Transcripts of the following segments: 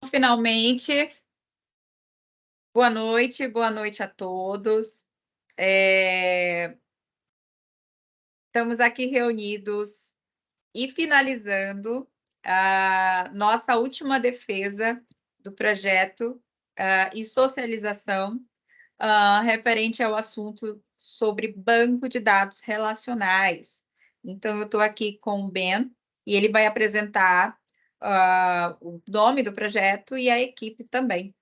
Finalmente, boa noite a todos. Estamos aqui reunidos e finalizando a nossa última defesa do projeto e socialização referente ao assunto sobre banco de dados relacionais. Então, eu estou aqui com o Ben, e ele vai apresentar o nome do projeto e a equipe também.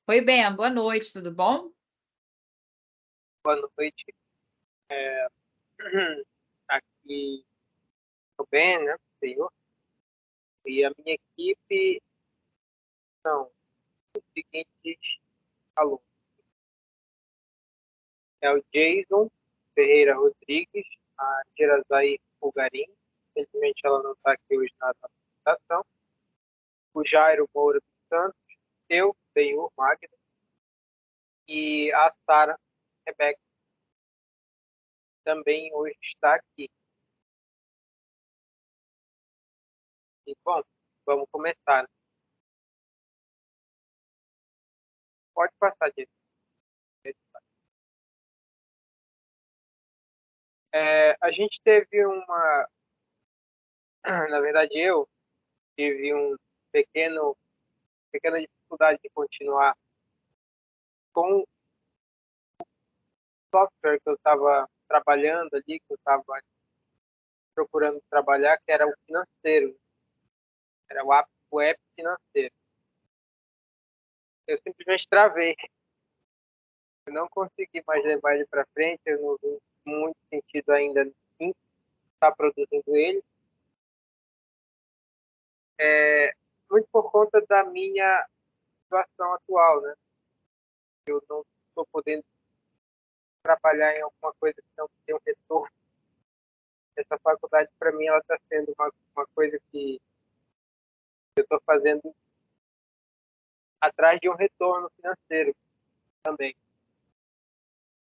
Oi, Ben, boa noite, tudo bom? Boa noite. Aqui estou bem, né, senhor? E a minha equipe são os seguintes alunos. É o Jason Ferreira Rodrigues, a Gerazai Fulgarim, infelizmente ela não está aqui hoje na apresentação, o Jairo Moura dos Santos, eu, Benhur Magno, e a Sara Rebeca também hoje está aqui. E, bom, vamos começar. Né? Pode passar, Jason. A gente teve na verdade eu tive pequena dificuldade de continuar com o software que eu estava trabalhando ali, que eu estava procurando trabalhar, que era o financeiro, era o app financeiro. Eu simplesmente travei, eu não consegui mais levar ele para frente, eu não vi muito sentido ainda em estar produzindo ele. Muito por conta da minha situação atual, né? Eu não estou podendo trabalhar em alguma coisa que não tem um retorno. Essa faculdade, para mim, ela está sendo uma coisa que eu estou fazendo atrás de um retorno financeiro também.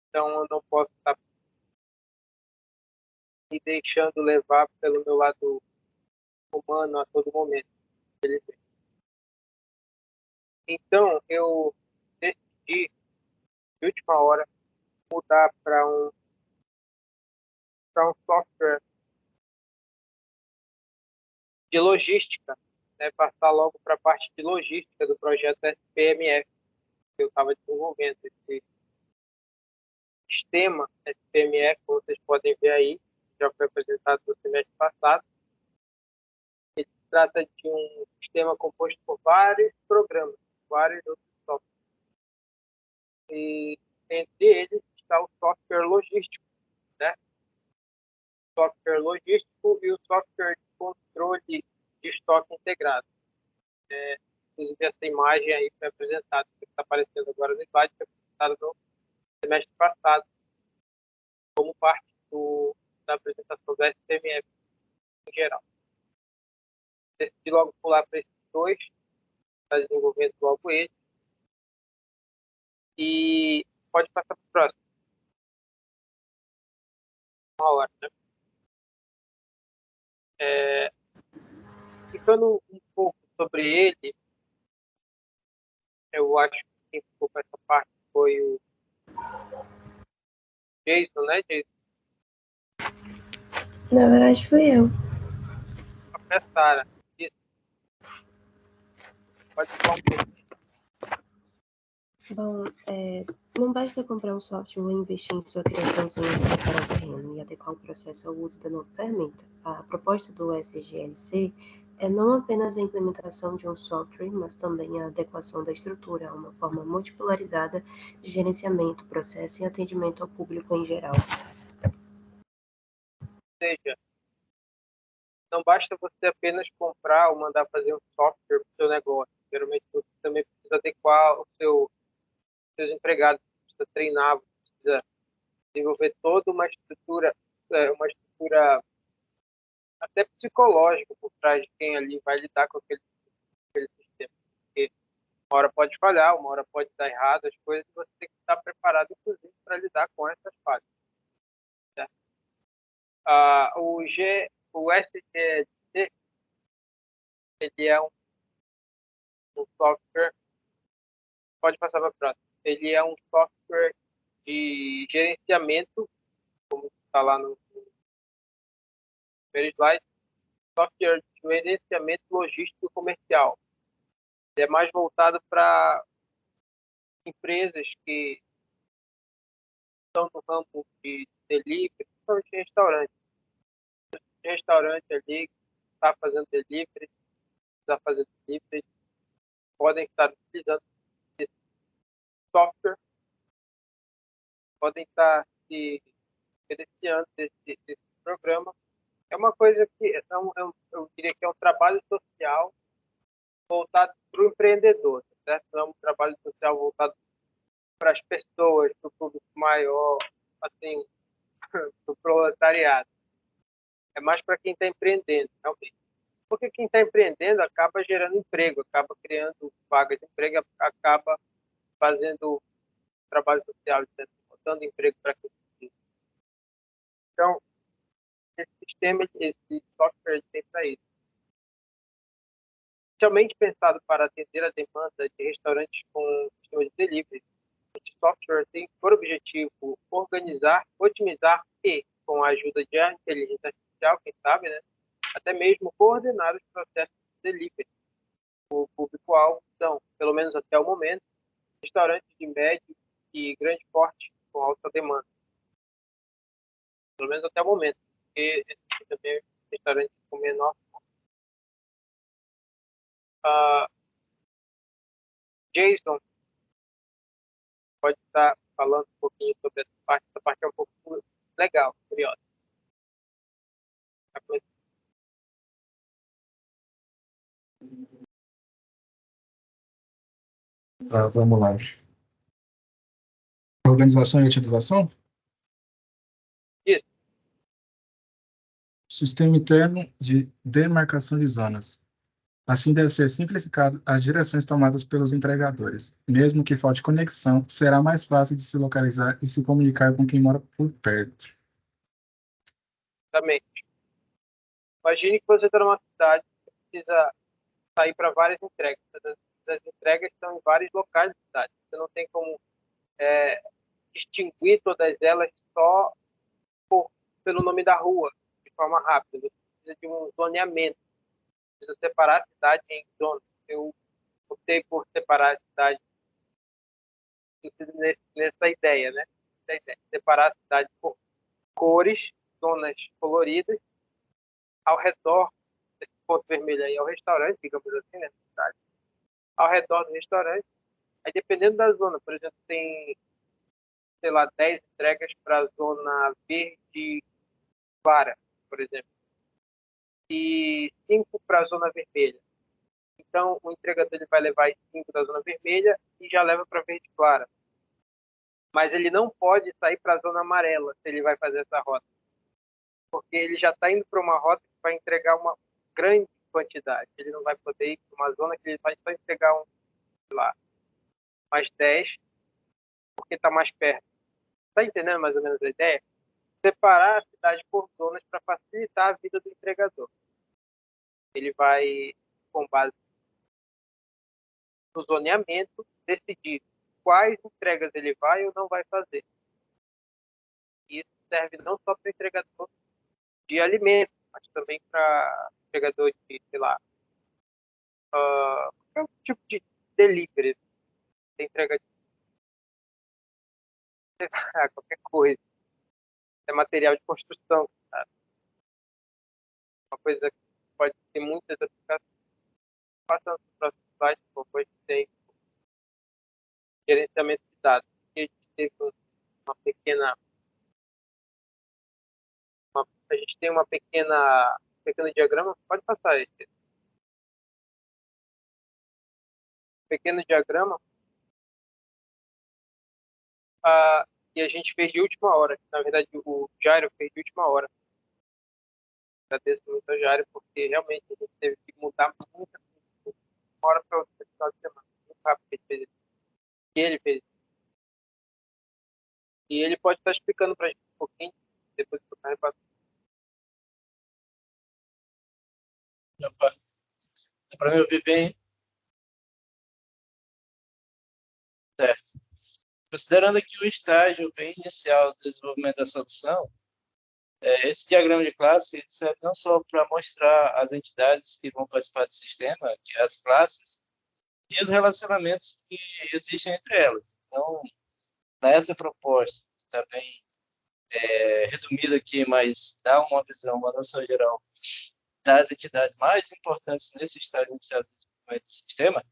Então, eu não posso estar me deixando levar pelo meu lado humano a todo momento. Então, eu decidi, de última hora, mudar para um software de logística, né? Passar logo para a parte de logística do projeto SPMF, que eu estava desenvolvendo. Esse sistema SPMF, como vocês podem ver aí, já foi apresentado no semestre passado. Ele se trata de um sistema composto por vários programas, vários outros softwares. E entre eles está o software logístico, né? O software logístico e o software de controle de estoque integrado. Inclusive, essa imagem aí foi apresentada, que está aparecendo agora no slide, foi apresentada no semestre passado, como parte da apresentação da SPMF em geral. Decidi logo pular para esses dois, está desenvolvendo logo ele. E pode passar para o próximo. Uma hora, né? Ficando um pouco sobre ele, eu acho que quem ficou com essa parte foi o Jason, né, Jason? Na verdade, fui eu. A Sara. Isso. Pode falar um pouco. Bom, não basta comprar um software e investir em sua criação sem preparar o terreno e adequar o processo ao uso da nova ferramenta. A proposta do SGLC é não apenas a implementação de um software, mas também a adequação da estrutura a uma forma multipolarizada de gerenciamento, processo e atendimento ao público em geral. Ou seja, não basta você apenas comprar ou mandar fazer um software para o seu negócio. Geralmente você também precisa adequar seus empregados, precisa treinar, precisa desenvolver toda uma estrutura até psicológica por trás de quem ali vai lidar com aquele sistema. Porque uma hora pode falhar, uma hora pode dar errado as coisas, e você tem que estar preparado, inclusive, para lidar com essas falhas. Certo? O SGLC, ele é um um software, pode passar para a próxima. Ele é um software de gerenciamento, como está lá no primeiro slide, software de gerenciamento logístico comercial. Ele é mais voltado para empresas que estão no ramo de delivery, principalmente restaurante. Restaurante ali que está fazendo delivery, está fazendo delivery, podem estar utilizando esse software, podem estar se beneficiando desse programa. É uma coisa que eu diria que é um trabalho social voltado para o empreendedor, certo? Não é um trabalho social voltado para as pessoas, para o público maior, assim, para o proletariado. É mais para quem está empreendendo, realmente. Porque quem está empreendendo acaba gerando emprego, acaba criando vagas de emprego, acaba fazendo trabalho social, dando emprego para quem precisa. Então, esse sistema, esse software tem para isso. Inicialmente pensado para atender a demanda de restaurantes com sistema de delivery, esse software tem por objetivo organizar, otimizar e, com a ajuda de inteligência artificial, quem sabe, né, até mesmo coordenar os processos de delivery. O público-alvo são, pelo menos até o momento, restaurantes de médio e grande porte com alta demanda. Pelo menos até o momento, porque existe também restaurantes com menor. Jason pode estar falando um pouquinho sobre essa parte. Essa parte é um pouco legal, curiosa. Vamos lá. Organização e utilização? Isso. Sistema interno de demarcação de zonas. Assim deve ser simplificado as direções tomadas pelos entregadores. Mesmo que falte conexão, será mais fácil de se localizar e se comunicar com quem mora por perto. Exatamente. Imagine que você está numa cidade que precisa sair para várias entregas. As entregas estão em vários locais da cidade. Você não tem como distinguir todas elas só pelo nome da rua, de forma rápida. Você precisa de um zoneamento. Você precisa separar a cidade em zonas. Eu optei por separar a cidade nessa ideia, né? Essa ideia. Separar a cidade por cores, zonas coloridas, ao redor desse ponto vermelho aí é o restaurante, digamos assim, né? Cidade. Ao redor do restaurante, aí dependendo da zona, por exemplo, tem, sei lá, 10 entregas para a zona verde clara, por exemplo, e 5 para a zona vermelha. Então, o entregador ele vai levar as 5 da zona vermelha e já leva para a verde clara. Mas ele não pode sair para a zona amarela se ele vai fazer essa rota, porque ele já está indo para uma rota que vai entregar uma grande quantidade. Ele não vai poder ir para uma zona que ele vai só entregar sei lá, mais 10, porque está mais perto. Está entendendo mais ou menos a ideia? Separar a cidade por zonas para facilitar a vida do entregador. Ele vai, com base no zoneamento, decidir quais entregas ele vai ou não vai fazer. Isso serve não só para o entregador de alimentos, mas também para entregador de, sei lá, qualquer tipo de delivery. Você entrega de qualquer coisa. É material de construção, sabe? Uma coisa que pode ter muitas aplicações. Passando para o próximo slide, por favor, tem gerenciamento de dados. Aqui a gente teve uma pequena. A gente tem uma pequeno diagrama. Pode passar esse. Pequeno diagrama. E a gente fez de última hora. Na verdade, o Jairo fez de última hora. Agradeço muito ao Jairo, porque realmente a gente teve que mudar muita coisa de uma hora para outra no final de semana. Muito rápido que ele fez isso. E ele fez isso. E ele pode estar explicando para a gente um pouquinho, depois que eu repasso. Dá para me ouvir bem? Certo. Considerando aqui o estágio bem inicial do desenvolvimento da solução, esse diagrama de classe serve não só para mostrar as entidades que vão participar do sistema, que é as classes, e os relacionamentos que existem entre elas. Então, nessa proposta, que está bem resumida aqui, mas dá uma visão, uma noção geral das entidades mais importantes nesse estágio inicial do desenvolvimento do sistema,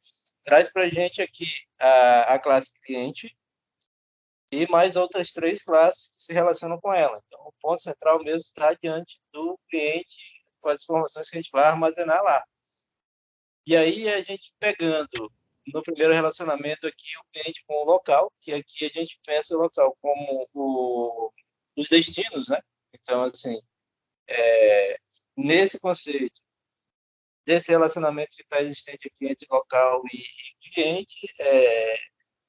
traz para a gente aqui a classe cliente e mais outras 3 classes que se relacionam com ela. Então, o ponto central mesmo está diante do cliente, com as informações que a gente vai armazenar lá. E aí, a gente pegando no primeiro relacionamento aqui o cliente com o local, e aqui a gente pensa o local como os destinos, né? Então, assim, nesse conceito desse relacionamento que está existente aqui entre local e cliente,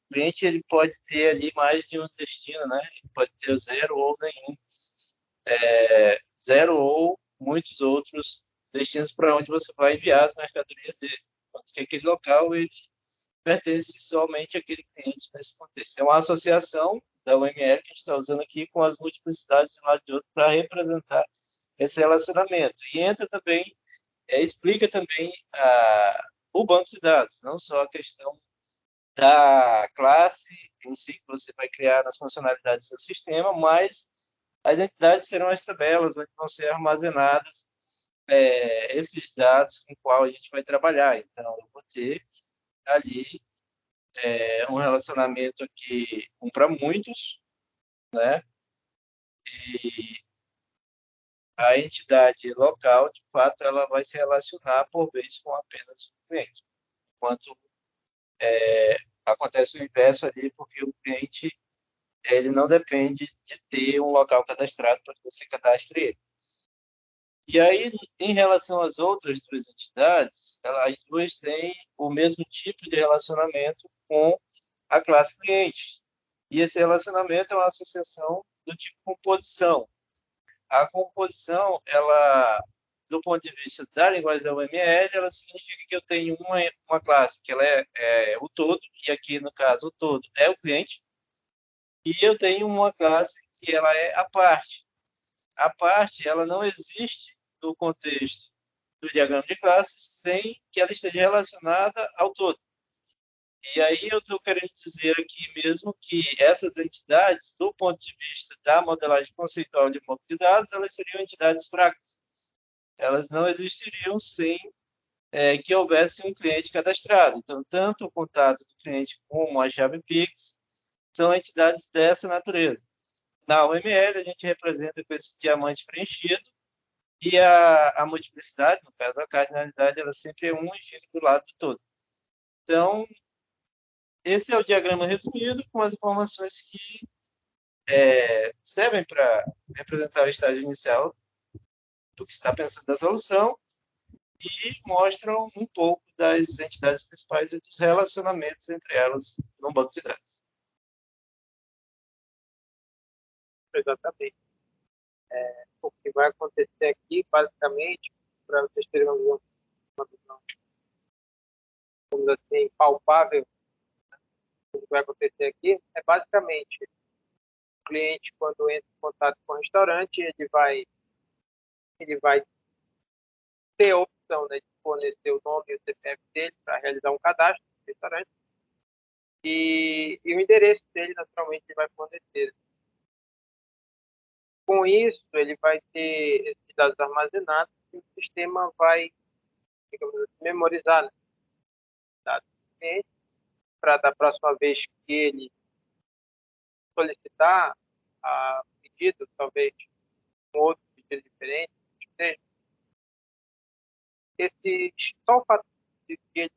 o cliente ele pode ter ali mais de um destino, né? Ele pode ter 0 ou nenhum, 0 ou muitos outros destinos para onde você vai enviar as mercadorias dele. Porque aquele local ele pertence somente àquele cliente nesse contexto. É uma associação da UML que a gente está usando aqui com as multiplicidades de um lado e de outro para representar esse relacionamento. E entra também, explica também o banco de dados, não só a questão da classe em si que você vai criar nas funcionalidades do seu sistema, mas as entidades serão as tabelas onde vão ser armazenadas esses dados com os quais a gente vai trabalhar. Então, eu vou ter ali um relacionamento aqui um para muitos, né? E a entidade local, de fato, ela vai se relacionar por vez com apenas o cliente. Enquanto acontece o inverso ali, porque o cliente ele não depende de ter um local cadastrado para que você cadastre ele. E aí, em relação às outras 2 entidades, as 2 têm o mesmo tipo de relacionamento com a classe cliente. E esse relacionamento é uma associação do tipo composição. A composição, ela, do ponto de vista da linguagem da UML, ela significa que eu tenho uma classe que ela é o todo, e aqui, no caso, o todo é o cliente, e eu tenho uma classe que ela é a parte. A parte, ela não existe no contexto do diagrama de classes sem que ela esteja relacionada ao todo. E aí eu estou querendo dizer aqui mesmo que essas entidades, do ponto de vista da modelagem conceitual de banco de dados, elas seriam entidades fracas. Elas não existiriam sem que houvesse um cliente cadastrado. Então, tanto o contato do cliente como a chave Pix são entidades dessa natureza. Na UML, a gente representa com esse diamante preenchido e a multiplicidade, no caso a cardinalidade, ela sempre é 1 e fica do lado do todo. Então, esse é o diagrama resumido com as informações que servem para representar o estágio inicial do que se está pensando da solução e mostram um pouco das entidades principais e dos relacionamentos entre elas no banco de dados. Exatamente. O que vai acontecer aqui, basicamente, para vocês terem uma visão, vamos assim, palpável, o que vai acontecer aqui é basicamente o cliente, quando entra em contato com o restaurante, ele vai ter a opção, né, de fornecer o nome e o CPF dele para realizar um cadastro no restaurante e o endereço dele, naturalmente, ele vai fornecer. Com isso, ele vai ter esses dados armazenados e o sistema vai, digamos assim, memorizar, né, dados do cliente para da próxima vez que ele solicitar a pedido, talvez um outro pedido diferente, seja, só o fato de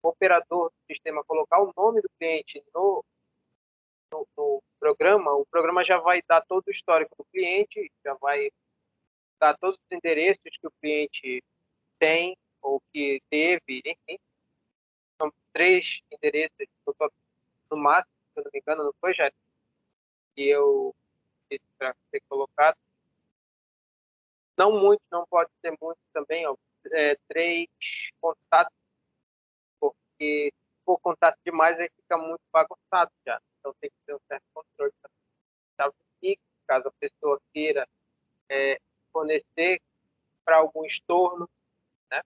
o operador do sistema colocar o nome do cliente no programa, o programa já vai dar todo o histórico do cliente, já vai dar todos os endereços que o cliente tem ou que teve, enfim. São 3 endereços no máximo, se eu não me engano, não foi, já que eu disse para ser colocado. Não muito, não pode ser muito também, ó, 3 contatos, porque se for contato demais, aí fica muito bagunçado já. Então tem que ter um certo controle para caso a pessoa queira fornecer para algum estorno, né?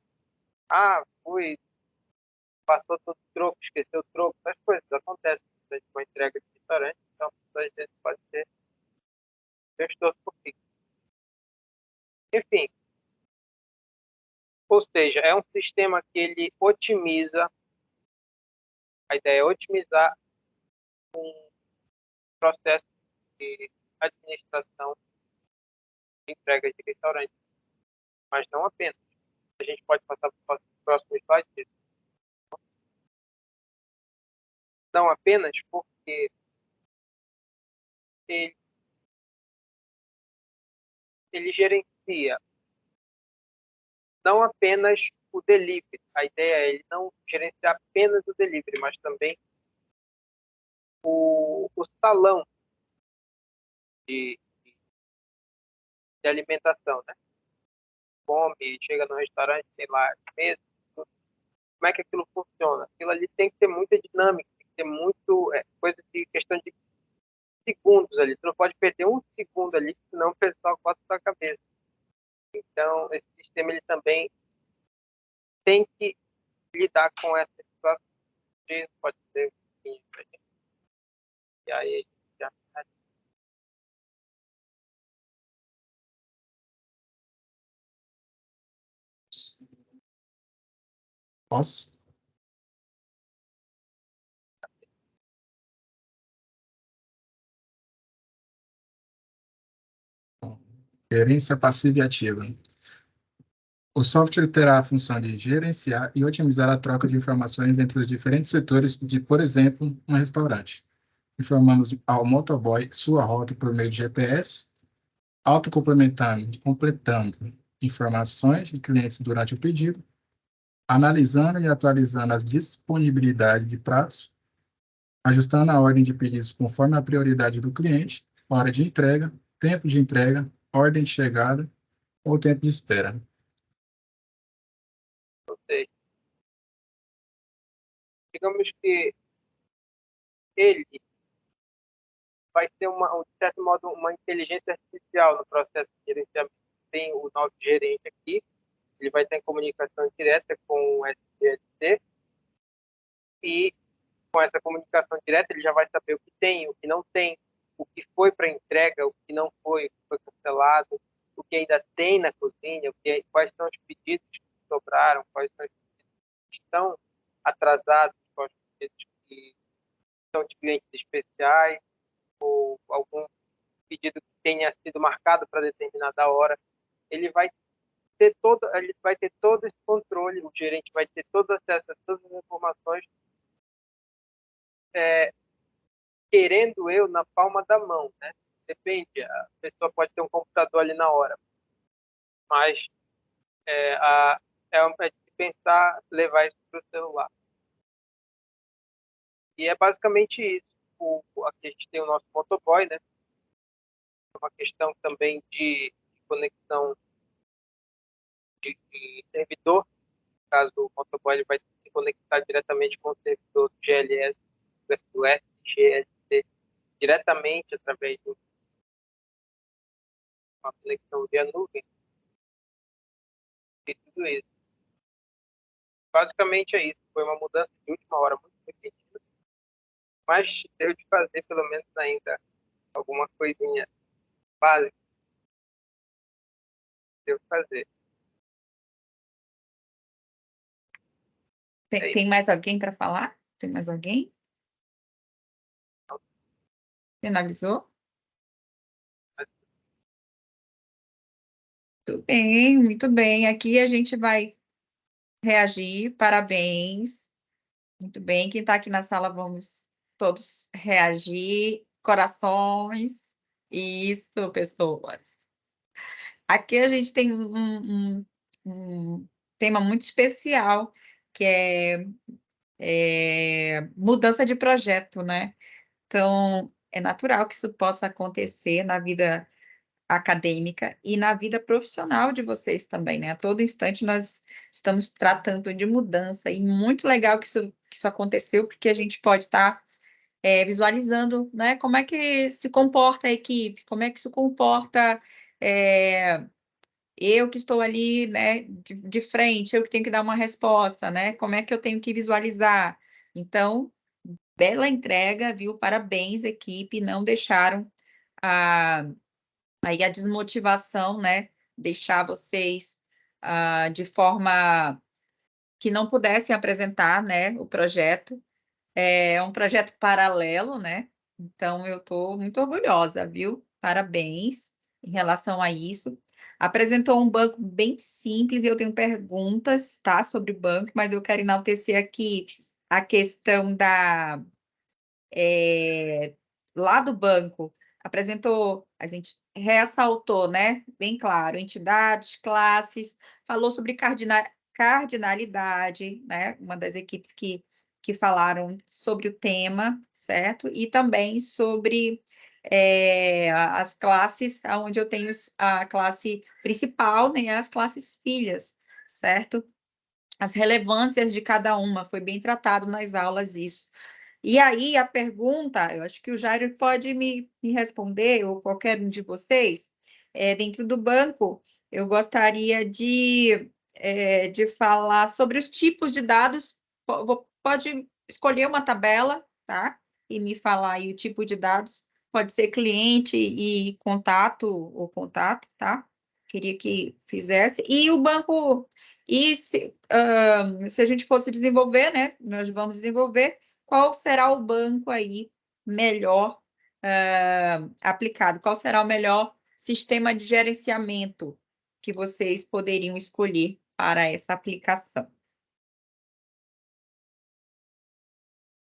Passou todo o troco, esqueceu o troco, essas coisas acontecem durante uma entrega de restaurante, então às vezes pode ser gestor por fixo. Enfim, ou seja, é um sistema que ele otimiza, a ideia é otimizar um processo de administração de entrega de restaurante, mas não apenas. A gente pode passar para o próximo slide. Não apenas porque ele gerencia não apenas o delivery. A ideia é ele não gerenciar apenas o delivery, mas também o salão de alimentação, né? Come, chega no restaurante, tem lá mesa, tudo. Como é que aquilo funciona? Aquilo ali tem que ter muita dinâmica, tem que ter muito coisa de questão de segundos ali. Você não pode perder um segundo ali, senão o pessoal corta sua cabeça. Então, esse sistema ele também tem que lidar com essa situação. Pode ser um pouquinho pra gente. E aí, já Posso? Gerência passiva e ativa. O software terá a função de gerenciar e otimizar a troca de informações entre os diferentes setores de, por exemplo, um restaurante. Informamos ao motoboy sua rota por meio de GPS, completando informações de clientes durante o pedido, analisando e atualizando as disponibilidades de pratos, ajustando a ordem de pedidos conforme a prioridade do cliente, hora de entrega, tempo de entrega, ordem de chegada ou tempo de espera. não sei. Digamos que ele vai ter, de certo modo, uma inteligência artificial no processo de gerenciamento. Tem o nosso gerente aqui, ele vai estar em comunicação direta com o SDLC e com essa comunicação direta ele já vai saber o que tem, o que não tem, o que foi para entrega, o que não foi, o que foi cancelado, o que ainda tem na cozinha, quais são os pedidos que sobraram, quais são os pedidos que estão atrasados, quais são os pedidos que são de clientes especiais, ou algum pedido que tenha sido marcado para determinada hora. Ele vai ter todo esse controle, o gerente vai ter todo acesso a todas as informações, querendo eu, na palma da mão, né? Depende, a pessoa pode ter um computador ali na hora, mas é de pensar levar isso para o celular. E é basicamente isso. Aqui a gente tem o nosso motoboy, né? Uma questão também de conexão de servidor. No caso, o motoboy ele vai se conectar diretamente com o servidor do GLS, do SGLC, diretamente através de uma conexão via nuvem. E tudo isso. Basicamente é isso. Foi uma mudança de última hora muito repentina, mas deu de fazer pelo menos ainda alguma coisinha básica. Deu de fazer. Tem mais alguém para falar? Tem mais alguém? Finalizou? Muito bem, muito bem. Aqui a gente vai reagir. Parabéns. Muito bem. Quem está aqui na sala, vamos todos reagir. Corações. Isso, pessoas. Aqui a gente tem um tema muito especial, que é mudança de projeto, né? Então, é natural que isso possa acontecer na vida acadêmica e na vida profissional de vocês também, né? A todo instante nós estamos tratando de mudança e muito legal que isso aconteceu, porque a gente pode estar visualizando, né? Como é que se comporta a equipe, como é que se comporta eu que estou ali, né, de frente, eu que tenho que dar uma resposta, né? Como é que eu tenho que visualizar? Então, bela entrega, viu? Parabéns, equipe, não deixaram aí a desmotivação, né, deixar vocês de forma que não pudessem apresentar, né, o projeto. É um projeto paralelo, né? Então, eu estou muito orgulhosa, viu? Parabéns em relação a isso. Apresentou um banco bem simples e eu tenho perguntas, tá, sobre o banco, mas eu quero enaltecer aqui a questão lá do banco. Apresentou, a gente ressaltou, né? Bem claro, entidades, classes, falou sobre cardinalidade, né? Uma das equipes que falaram sobre o tema, certo? E também sobre as classes, onde eu tenho a classe principal, né? As classes filhas, certo? As relevâncias de cada uma, foi bem tratado nas aulas isso. E aí, a pergunta, eu acho que o Jairo pode me responder, ou qualquer um de vocês, dentro do banco, eu gostaria de falar sobre os tipos de dados. Pode escolher uma tabela, tá? E me falar aí o tipo de dados. Pode ser cliente e contato, ou contato, tá? Queria que fizesse. E o banco, se a gente fosse desenvolver, né? Nós vamos desenvolver. Qual será o banco aí melhor aplicado? Qual será o melhor sistema de gerenciamento que vocês poderiam escolher para essa aplicação?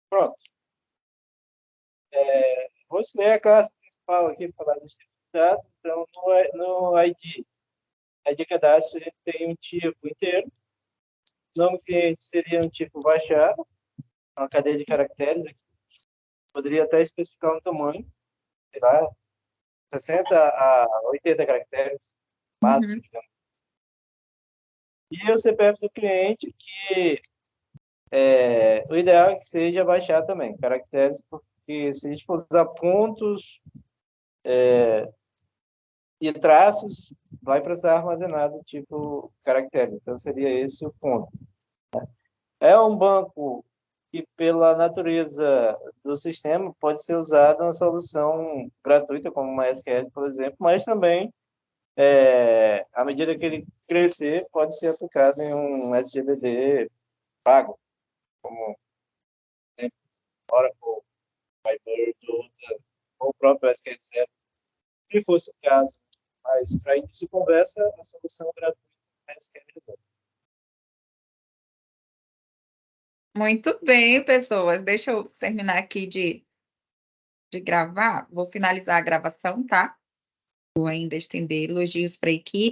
Pronto. Vou escolher a classe principal aqui para falar dos tipos de dados. Então, no ID cadastro, a gente tem um tipo inteiro. Nome cliente seria um tipo baixado, uma cadeia de caracteres aqui. Poderia até especificar um tamanho, sei lá, 60 a 80 caracteres, máximo, digamos. E o CPF do cliente, que o ideal é que seja baixar também, caracteres, porque se a gente for usar pontos e traços, vai precisar armazenado tipo caracteres. Então, seria esse o ponto. É um banco que, pela natureza do sistema, pode ser usado uma solução gratuita, como uma SQL, por exemplo, mas também, à medida que ele crescer, pode ser aplicado em um SGBD pago, como, por exemplo, Oracle, Firebird, ou o próprio SQL Server, se fosse o caso. Mas, para início de conversa, a solução gratuita é SQL. Muito bem, pessoas. Deixa eu terminar aqui de gravar. Vou finalizar a gravação, tá? Vou ainda estender elogios para a equipe.